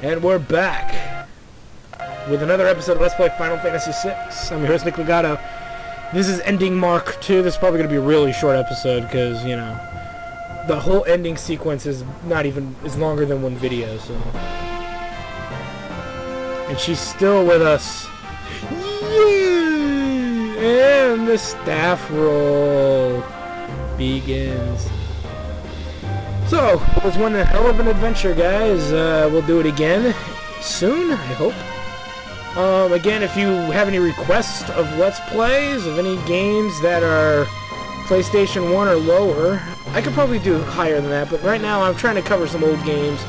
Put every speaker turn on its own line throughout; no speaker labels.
And we're back with another episode of Let's Play Final Fantasy VI. I'm your host, Nick Legato. This is ending Mark 2. This is probably going to be a really short episode because, you know, the whole ending sequence is longer than one video, so. And she's still with us. Yay! And the staff roll begins. So, it was one hell of an adventure, guys. We'll do it again soon, I hope. Again, if you have any requests of Let's Plays, of any games that are PlayStation 1 or lower, I could probably do higher than that, but right now I'm trying to cover some old games,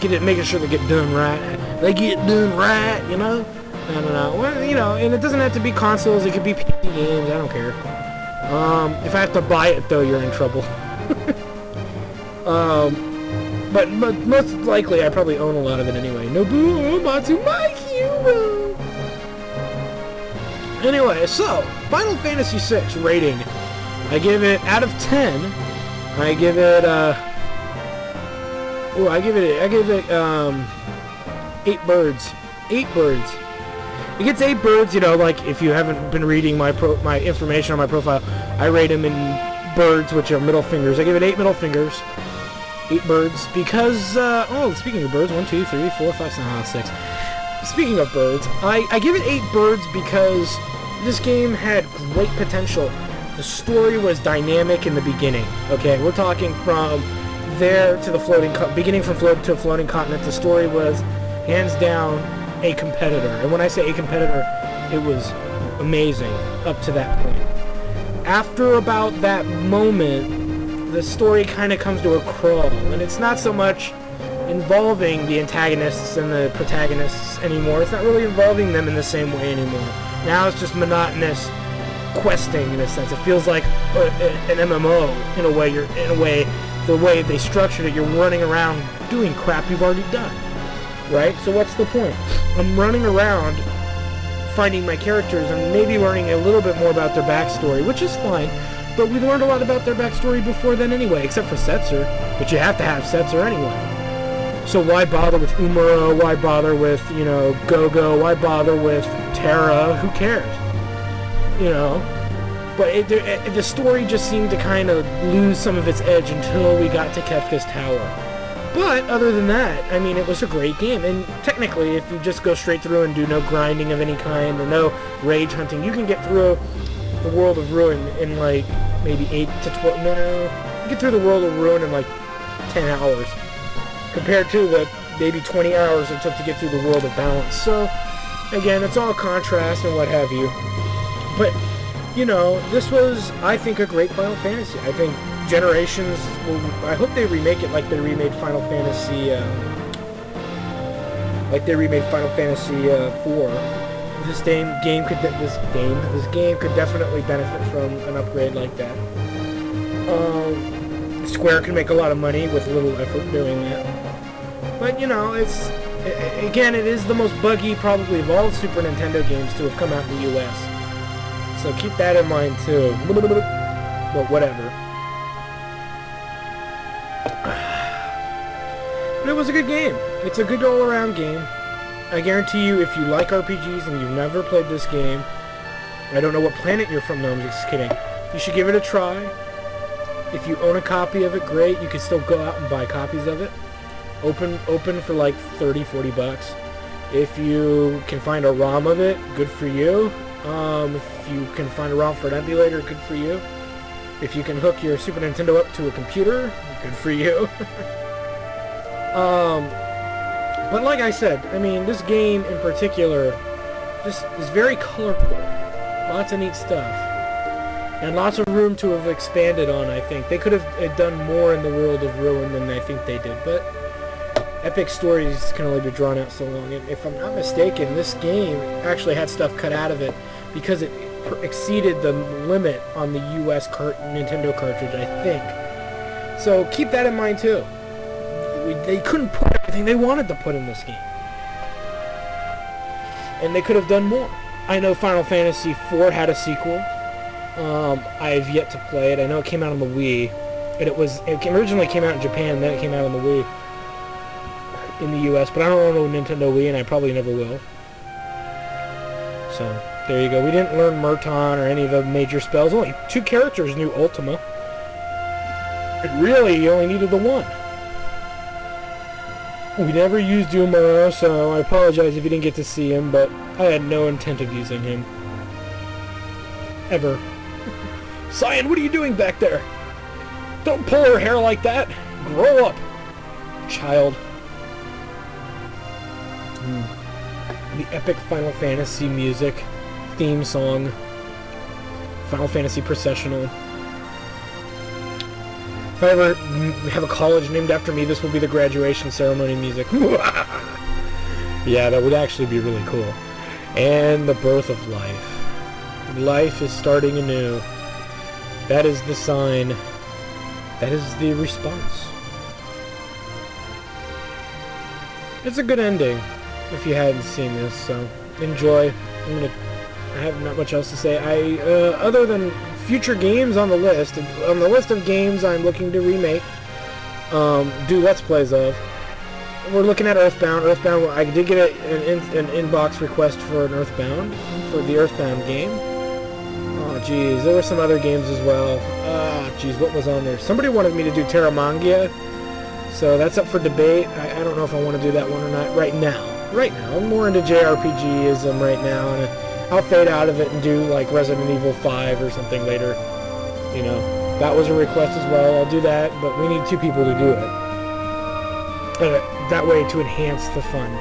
making sure they get done right. They get done right, you know? I don't know. Well, you know, and it doesn't have to be consoles, it could be PC games, I don't care. If I have to buy it, though, you're in trouble. But most likely I probably own a lot of it anyway. Nobuo Matsumaki. Anyway, so Final Fantasy VI rating. I give it out of 10. I give it 8 birds. 8 birds. It gets 8 birds, you know, like if you haven't been reading my information on my profile, I rate them in birds, which are middle fingers. I give it 8 middle fingers. 8 birds because, speaking of birds, 1, 2, 3, 4, 5, 6. Speaking of birds, I give it 8 birds because this game had great potential. The story was dynamic in the beginning. Okay, we're talking from there to the beginning from to a floating continent. The story was hands down a competitor, and when I say a competitor, it was amazing up to that point. After about that moment, the story kind of comes to a crawl, and it's not so much involving the antagonists and the protagonists anymore. It's not really involving them in the same way anymore. Now it's just monotonous questing in a sense. It feels like an MMO in a way. The way they structured it, you're running around doing crap you've already done, right? So what's the point? I'm running around finding my characters and maybe learning a little bit more about their backstory, which is fine. But we learned a lot about their backstory before then anyway, except for Setzer. But you have to have Setzer anyway. So why bother with Umaro? Why bother with, you know, Gogo? Why bother with Terra? Who cares? You know? But the story just seemed to kind of lose some of its edge until we got to Kefka's Tower. But other than that, I mean, it was a great game. And technically, if you just go straight through and do no grinding of any kind or no rage hunting, you can get through the World of Ruin in like maybe 8 to 12. No, you get through the World of Ruin in like 10 hours compared to the maybe 20 hours it took to get through the World of Balance. So again, it's all contrast and what have you. But you know, this was, I think, a great Final Fantasy. I think Generations I hope they remake it like they remade Final Fantasy 4. This game could definitely benefit from an upgrade like that. Square can make a lot of money with little effort doing that. But you know, it is the most buggy probably of all Super Nintendo games to have come out in the US. So keep that in mind too. But whatever. But it was a good game. It's a good all-around game. I guarantee you, if you like RPGs and you've never played this game, I don't know what planet you're from, no, I'm just kidding. You should give it a try. If you own a copy of it, great. You can still go out and buy copies of it. Open for like 30, 40 bucks. If you can find a ROM of it, good for you. If you can find a ROM for an emulator, good for you. If you can hook your Super Nintendo up to a computer, good for you. But like I said, I mean, this game in particular just is very colorful. Lots of neat stuff. And lots of room to have expanded on, I think. They could have done more in the World of Ruin than I think they did. But epic stories can only be drawn out so long. And if I'm not mistaken, this game actually had stuff cut out of it because it exceeded the limit on the US Nintendo cartridge, I think. So keep that in mind, too. They couldn't put everything they wanted to put in this game. And they could have done more. I know Final Fantasy IV had a sequel. I have yet to play it. I know it came out on the Wii. And it originally came out in Japan, then it came out on the Wii. in the U.S., but I don't own a Nintendo Wii, and I probably never will. So, there you go. We didn't learn Murton or any of the major spells. Only 2 characters knew Ultima. And really, you only needed the 1. We never used Umara, so I apologize if you didn't get to see him, but I had no intent of using him. Ever. Cyan, what are you doing back there? Don't pull her hair like that! Grow up, child. The epic Final Fantasy music, theme song, Final Fantasy Processional. If I ever have a college named after me, this will be the graduation ceremony music. Yeah, that would actually be really cool. And the birth of life. Life is starting anew. That is the sign. That is the response. It's a good ending, if you hadn't seen this, so enjoy. I have not much else to say. Other than future games on the list of games I'm looking to remake, do Let's Plays of. We're looking at Earthbound. I did get an inbox request for an Earthbound, for the Earthbound game. Oh, jeez, there were some other games as well. Ah, jeez, what was on there? Somebody wanted me to do Terramangia, so that's up for debate. I don't know if I want to do that one or not right now. I'm more into JRPG-ism right now, and I'll fade out of it and do like Resident Evil 5 or something later. You know, that was a request as well. I'll do that, but we need 2 people to do it. That way to enhance the fun.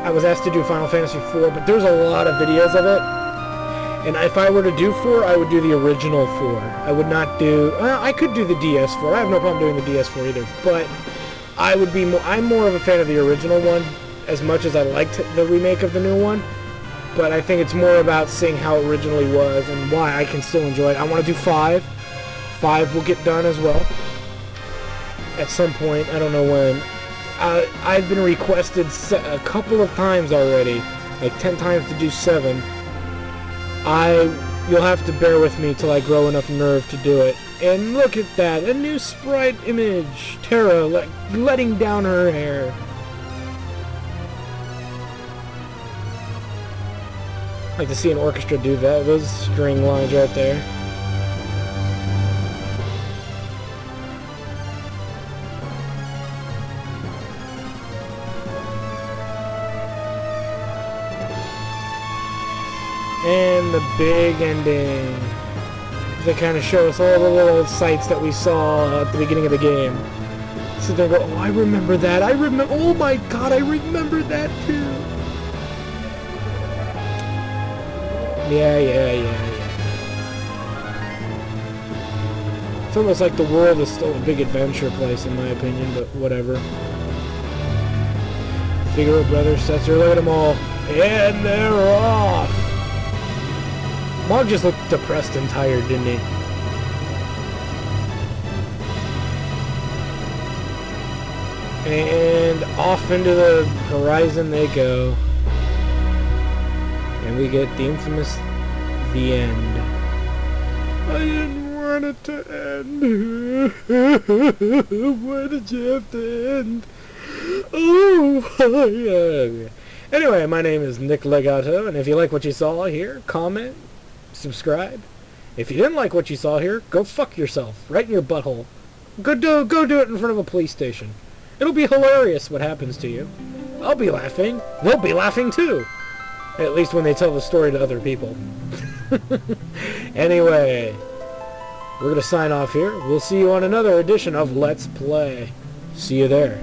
I was asked to do Final Fantasy IV, but there's a lot of videos of it. And if I were to do 4, I would do the original 4. I would not do... I could do the DS4. I have no problem doing the DS4 either. But I would be more... I'm more of a fan of the original one, as much as I liked the remake of the new one. But I think it's more about seeing how it originally was and why I can still enjoy it. I want to do 5. 5 will get done as well. At some point. I don't know when. I've been requested a couple of times already. Like 10 times to do 7. You'll have to bear with me till I grow enough nerve to do it. And look at that, a new sprite image. Terra letting down her hair. I'd like to see an orchestra do that. Those string lines right there. And the big ending. They kind of show us all the little sights that we saw at the beginning of the game. So they go, oh, I remember that. Oh my god, I remember that too. Yeah. It's almost like the world is still a big adventure place in my opinion, but whatever. Figaro Brothers, Setzer, look at them all. And they're off! Mog just looked depressed and tired, didn't he? And off into the horizon they go. And we get the infamous The End. I didn't want it to end. Why did you have to end? Oh, yeah. Anyway, my name is Nick Legato, and if you like what you saw here, comment, subscribe. If you didn't like what you saw here, go fuck yourself, right in your butthole. Go do it in front of a police station. It'll be hilarious what happens to you. I'll be laughing. They'll be laughing too. At least when they tell the story to other people. Anyway, we're going to sign off here. We'll see you on another edition of Let's Play. See you there.